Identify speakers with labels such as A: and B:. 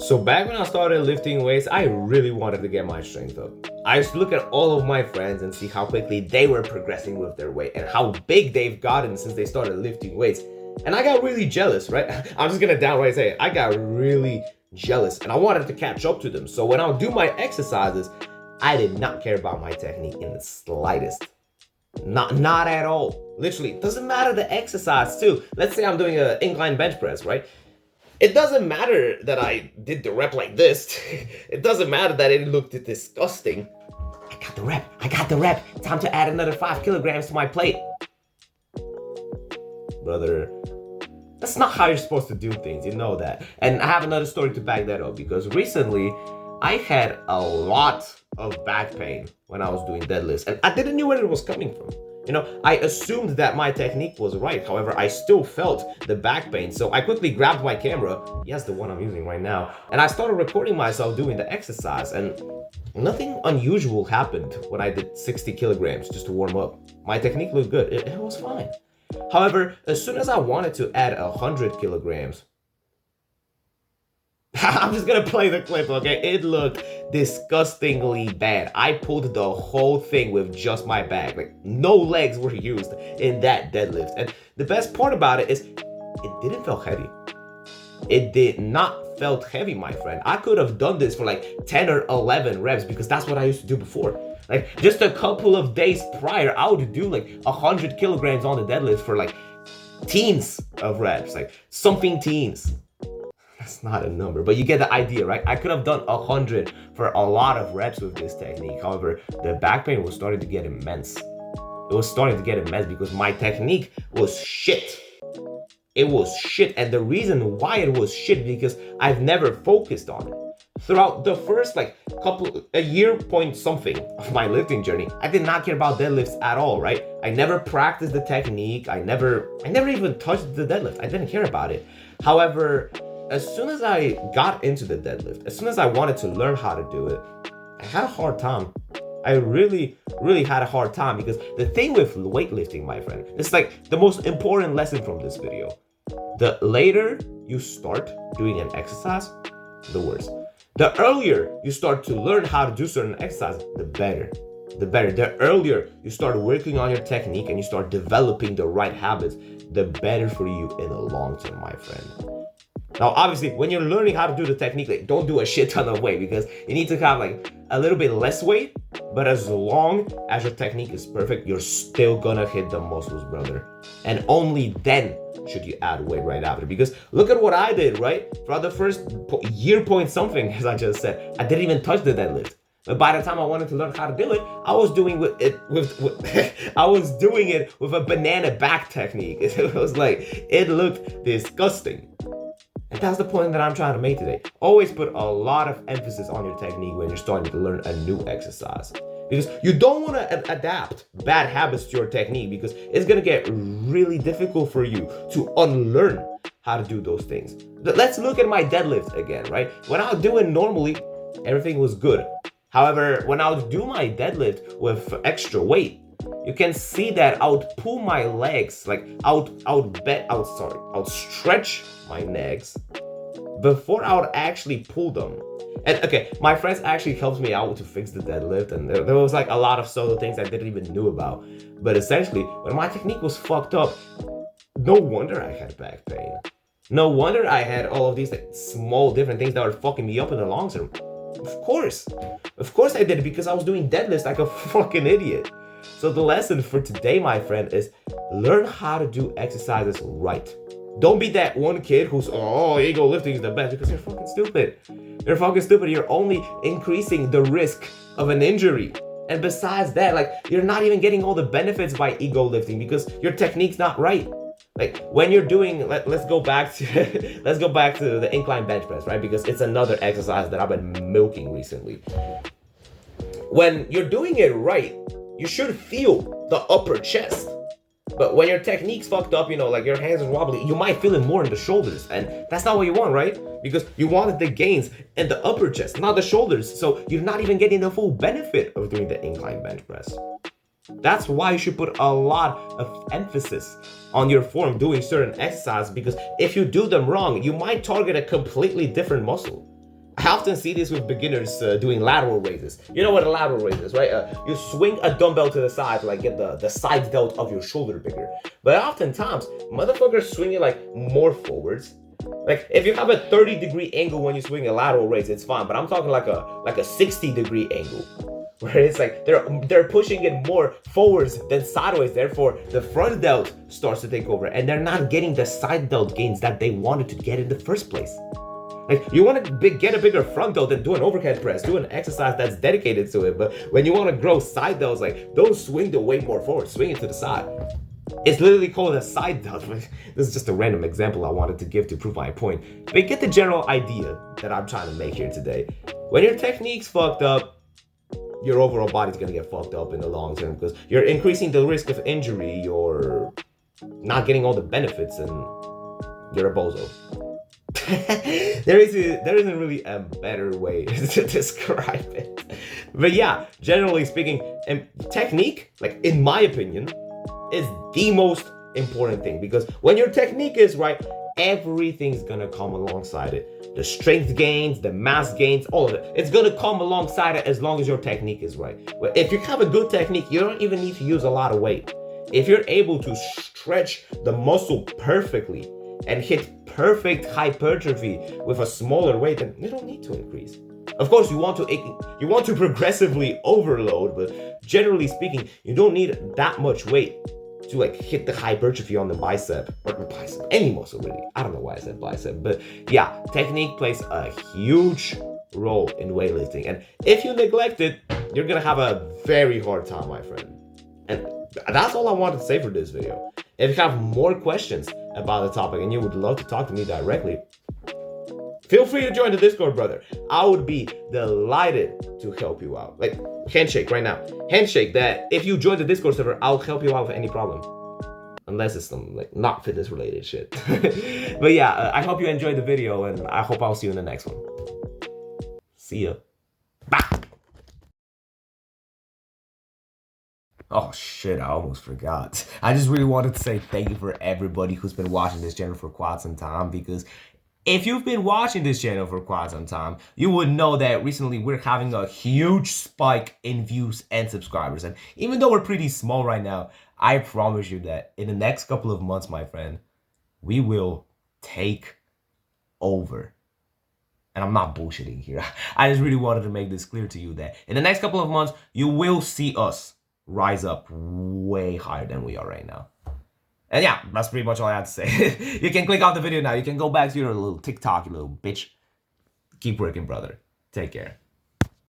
A: So back when I started lifting weights, I really wanted to get my strength up. I used to look at all of my friends and see how quickly they were progressing with their weight and how big they've gotten since they started lifting weights. And I got really jealous, right? I'm just gonna downright say it. I got really jealous and I wanted to catch up to them. So when I would do my exercises, I did not care about my technique in the slightest. Not at all. Literally, it doesn't matter the exercise too. Let's say I'm doing an incline bench press, right? It doesn't matter that I did the rep like this. It doesn't matter that it looked disgusting. I got the rep. I got the rep. Time to add another 5 kilograms to my plate. Brother, that's not how you're supposed to do things. You know that. And I have another story to back that up because recently I had a lot of back pain when I was doing deadlifts and I didn't know where it was coming from. You know, I assumed that my technique was right. However, I still felt the back pain. So I quickly grabbed my camera, yes, the one I'm using right now, and I started recording myself doing the exercise. And nothing unusual happened when I did 60 kilograms just to warm up. My technique looked good. It was fine. However, as soon as I wanted to add 100 kilograms, I'm just gonna play the clip, okay? It looked disgustingly bad. I pulled the whole thing with just my back. Like, no legs were used in that deadlift. And the best part about it is it didn't feel heavy. It did not felt heavy, my friend. I could have done this for like 10 or 11 reps because that's what I used to do before. Like, just a couple of days prior, I would do like 100 kilograms on the deadlift for like teens of reps, like something teens. That's not a number, but you get the idea, right? I could have done 100 for a lot of reps with this technique. However, the back pain was starting to get immense. It was starting to get immense because my technique was shit. It was shit, and the reason why it was shit because I've never focused on it. Throughout the first a year point something of my lifting journey, I did not care about deadlifts at all, right? I never practiced the technique. I never even touched the deadlift. I didn't care about it. However, as soon as I got into the deadlift, as soon as I wanted to learn how to do it, I had a hard time. I really had a hard time because the thing with weightlifting, my friend, it's like the most important lesson from this video. The later you start doing an exercise, the worse. The earlier you start to learn how to do certain exercises, the better. The earlier you start working on your technique and you start developing the right habits, the better for you in the long term, my friend. Now, obviously, when you're learning how to do the technique, like, don't do a shit ton of weight because you need to have like a little bit less weight. But as long as your technique is perfect, you're still gonna hit the muscles, brother. And only then should you add weight right after. Because look at what I did, right? Throughout the first year point something, as I just said, I didn't even touch the deadlift. But by the time I wanted to learn how to do it, I was doing I was doing it with a banana back technique. It was like, it looked disgusting. And that's the point that I'm trying to make today. Always put a lot of emphasis on your technique when you're starting to learn a new exercise. Because you don't want to adapt bad habits to your technique because it's going to get really difficult for you to unlearn how to do those things. Let's look at my deadlift again, right? When I was doing normally, everything was good. However, when I would do my deadlift with extra weight, you can see that I would pull my legs, like I would stretch my legs before I would actually pull them. And okay, my friends actually helped me out to fix the deadlift, and there was like a lot of subtle things I didn't even know about. But essentially, when my technique was fucked up, no wonder I had back pain. No wonder I had all of these like small different things that were fucking me up in the long term. Of course I did it because I was doing deadlifts like a fucking idiot. So the lesson for today, my friend, is learn how to do exercises right. Don't be that one kid who's, ego lifting is the best, because you're fucking stupid. You're fucking stupid. You're only increasing the risk of an injury. And besides that, like, you're not even getting all the benefits by ego lifting because your technique's not right. Like, when you're doing, let's go back to the incline bench press, right? Because it's another exercise that I've been milking recently. When you're doing it right, you should feel the upper chest. But when your technique's fucked up, like your hands are wobbly, you might feel it more in the shoulders. And that's not what you want, right? Because you wanted the gains in the upper chest, not the shoulders. So you're not even getting the full benefit of doing the incline bench press. That's why you should put a lot of emphasis on your form doing certain exercises, because if you do them wrong, you might target a completely different muscle. I often see this with beginners doing lateral raises. You know what a lateral raise is, right? You swing a dumbbell to the side to like get the side delt of your shoulder bigger. But oftentimes, motherfuckers swing it like more forwards. Like if you have a 30-degree angle when you swing a lateral raise, it's fine. But I'm talking like a 60-degree angle, where it's like they're pushing it more forwards than sideways. Therefore, the front delt starts to take over, and they're not getting the side delt gains that they wanted to get in the first place. Like you want to get a bigger front delt, then do an overhead press, do an exercise that's dedicated to it. But when you want to grow side delts, like don't swing the weight more forward, swing it to the side. It's literally called a side delt. This is just a random example I wanted to give to prove my point. But you get the general idea that I'm trying to make here today. When your technique's fucked up, your overall body's gonna get fucked up in the long term because you're increasing the risk of injury, you're not getting all the benefits, and you're a bozo. There isn't really a better way to describe it. But yeah, generally speaking, technique, like in my opinion, is the most important thing, because when your technique is right, everything's gonna come alongside it. The strength gains, the mass gains, all of it. It's gonna come alongside it as long as your technique is right. But if you have a good technique, you don't even need to use a lot of weight. If you're able to stretch the muscle perfectly and hit perfect hypertrophy with a smaller weight, then you don't need to increase. Of course, you want to progressively overload, but generally speaking, you don't need that much weight to like hit the hypertrophy on the bicep or the bicep, any muscle really. I don't know why I said bicep, but yeah, technique plays a huge role in weightlifting, and if you neglect it, you're gonna have a very hard time, my friend. And that's all I wanted to say for this video. If you have more questions about the topic and you would love to talk to me directly, feel free to join the Discord, brother. I would be delighted to help you out. Like, handshake right now. Handshake that if you join the Discord server, I'll help you out with any problem. Unless it's some like not fitness related shit. But yeah, I hope you enjoyed the video, and I hope I'll see you in the next one. See ya. Bye. Oh shit, I almost forgot. I just really wanted to say thank you for everybody who's been watching this channel for quite some time, because if you've been watching this channel for quite some time, you would know that recently we're having a huge spike in views and subscribers. And even though we're pretty small right now, I promise you that in the next couple of months, my friend, we will take over. And I'm not bullshitting here. I just really wanted to make this clear to you that in the next couple of months, you will see us rise up way higher than we are right now. And yeah, that's pretty much all I had to say. You can click off the video now. You can go back to your little TikTok, you little bitch. Keep working, brother. Take care.